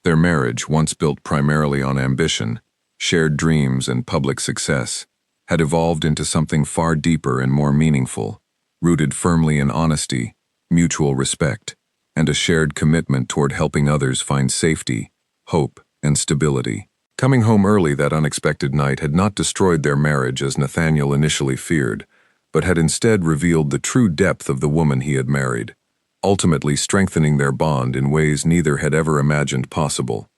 Their marriage, once built primarily on ambition, shared dreams, and public success, had evolved into something far deeper and more meaningful, rooted firmly in honesty, mutual respect, and a shared commitment toward helping others find safety, hope, and stability. Coming home early that unexpected night had not destroyed their marriage as Nathaniel initially feared, but had instead revealed the true depth of the woman he had married, ultimately strengthening their bond in ways neither had ever imagined possible.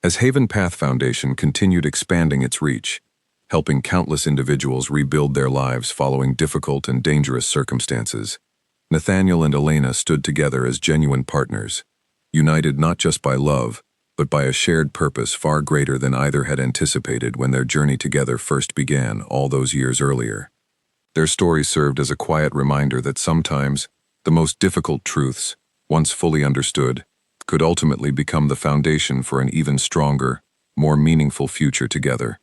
As Haven Path Foundation continued expanding its reach, helping countless individuals rebuild their lives following difficult and dangerous circumstances, Nathaniel and Elena stood together as genuine partners, united not just by love, but by a shared purpose far greater than either had anticipated when their journey together first began all those years earlier. Their story served as a quiet reminder that sometimes the most difficult truths, once fully understood, could ultimately become the foundation for an even stronger, more meaningful future together.